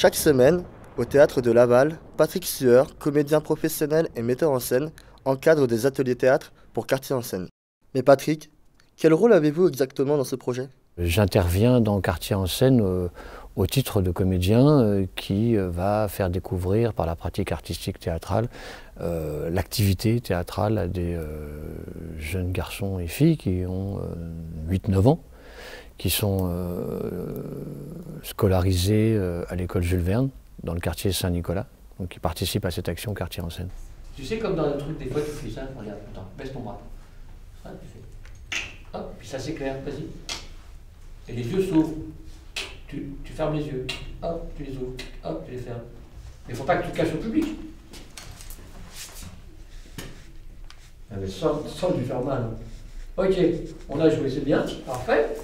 Chaque semaine, au Théâtre de Laval, Patrick Sueur, comédien professionnel et metteur en scène, encadre des ateliers théâtre pour Quartier en scène. Mais Patrick, quel rôle avez-vous exactement dans ce projet? J'interviens dans Quartier en scène au titre de comédien qui va faire découvrir par la pratique artistique théâtrale l'activité théâtrale à des jeunes garçons et filles qui ont 8-9 ans, qui sont scolarisés à l'école Jules Verne, dans le quartier Saint-Nicolas, donc qui participent à cette action Quartier en scène. Tu sais, comme dans le truc, des fois tu fais ça, regarde, attends, baisse ton bras. Ça, tu fais. Hop, puis ça s'éclaire, vas-y. Et les yeux s'ouvrent. Tu fermes les yeux. Hop, tu les ouvres. Hop, tu les fermes. Mais il ne faut pas que tu te caches au public. Ah, mais sans lui faire mal. Ok, on a joué, c'est bien, parfait.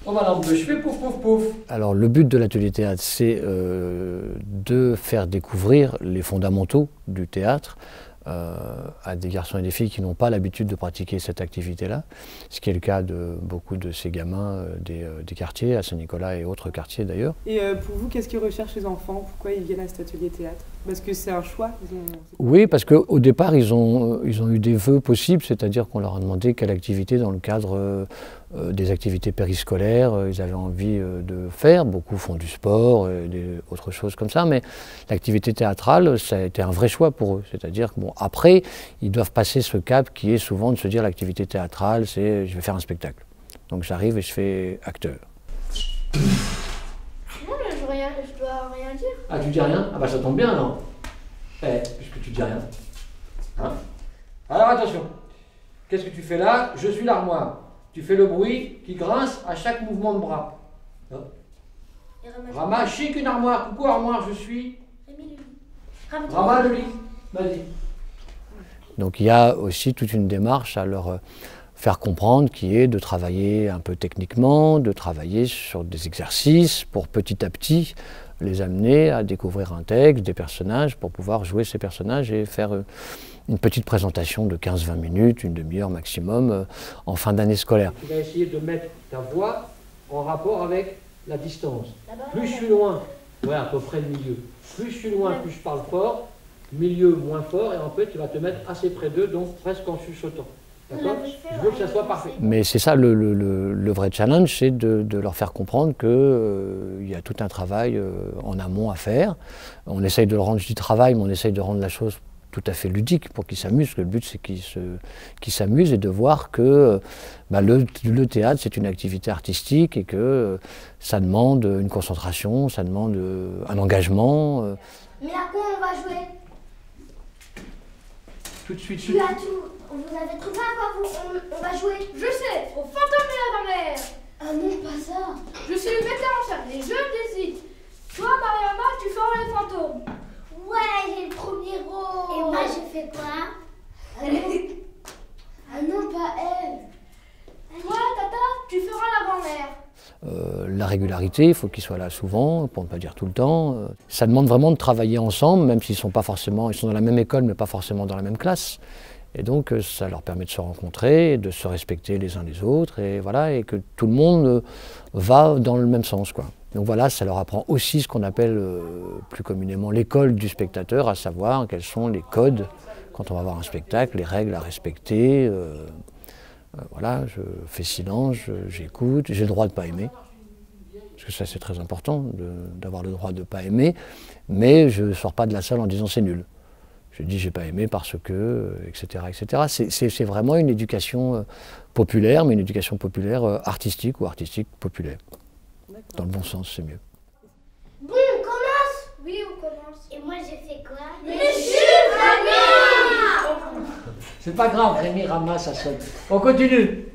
On va lampe de chevet, pouf, pouf, pouf. Alors le but de l'atelier théâtre, c'est de faire découvrir les fondamentaux du théâtre à des garçons et des filles qui n'ont pas l'habitude de pratiquer cette activité-là, ce qui est le cas de beaucoup de ces gamins des quartiers, à Saint-Nicolas et autres quartiers d'ailleurs. Et pour vous, qu'est-ce qu'ils recherchent les enfants? Pourquoi ils viennent à cet atelier théâtre? Parce que c'est un choix? Oui, parce qu'au départ, ils ont eu des vœux possibles, c'est-à-dire qu'on leur a demandé quelle activité dans le cadre des activités périscolaires ils avaient envie de faire. Beaucoup font du sport, autres choses comme ça, mais l'activité théâtrale, ça a été un vrai choix pour eux. C'est-à-dire que bon, après, ils doivent passer ce cap qui est souvent de se dire l'activité théâtrale, c'est je vais faire un spectacle. Donc j'arrive et je fais acteur. Non, mais je dois rien dire. Ah, tu dis rien? Ah bah ça tombe bien, non? Puisque tu dis rien. Hein? Alors attention. Qu'est-ce que tu fais là? Je suis l'armoire. Tu fais le bruit qui grince à chaque mouvement de bras. Rama, chic une armoire. Coucou armoire, je suis... Rama le lit. Vas-y. Donc il y a aussi toute une démarche à leur faire comprendre qui est de travailler un peu techniquement, de travailler sur des exercices pour petit à petit les amener à découvrir un texte, des personnages, pour pouvoir jouer ces personnages et faire une petite présentation de 15-20 minutes, une demi-heure maximum, en fin d'année scolaire. Tu vas essayer de mettre ta voix en rapport avec la distance. Plus je suis loin, ouais, à peu près le milieu. Plus je suis loin, plus je parle fort, milieu moins fort, et en fait tu vas te mettre assez près d'eux, donc presque en chuchotant. D'accord? Je veux que ça soit parfait. Mais c'est ça le vrai challenge, c'est de leur faire comprendre qu'il y a tout un travail en amont à faire. On essaye de le rendre du travail, mais on essaye de rendre la chose tout à fait ludique pour qu'ils s'amusent. Le but c'est qu'ils s'amusent et de voir que le théâtre c'est une activité artistique et que ça demande une concentration, ça demande un engagement. Mais à quoi on va jouer? Tout de suite. Tu as tout. Vous avez trouvé à quoi on va jouer? Je sais, au fantôme et la grand-mère. Ah non, pas ça. Je suis le metteur en scène et je décide. Toi, Mariana, tu feras les fantômes. Ouais, j'ai le premier rôle. Et moi, je fais quoi? Ah non, pas elle. Toi, Tata, tu feras la grand-mère. La régularité, il faut qu'ils soient là souvent, pour ne pas dire tout le temps. Ça demande vraiment de travailler ensemble, même s'ils sont pas forcément, ils sont dans la même école, mais pas forcément dans la même classe. Et donc ça leur permet de se rencontrer, de se respecter les uns les autres, et voilà, et que tout le monde va dans le même sens, quoi. Donc voilà, ça leur apprend aussi ce qu'on appelle plus communément l'école du spectateur, à savoir quels sont les codes quand on va voir un spectacle, les règles à respecter. Voilà, je fais silence, j'écoute, j'ai le droit de ne pas aimer. Parce que ça c'est très important d'avoir le droit de ne pas aimer, mais je ne sors pas de la salle en disant c'est nul. Je dis j'ai pas aimé parce que, etc. etc. C'est vraiment une éducation populaire, mais une éducation populaire artistique ou artistique populaire. Dans le bon sens, c'est mieux. Bon, on commence? Oui, on commence. Et moi, j'ai fait quoi? Monsieur Rama! C'est pas grave, Rémi, Rama, ça sonne. On continue.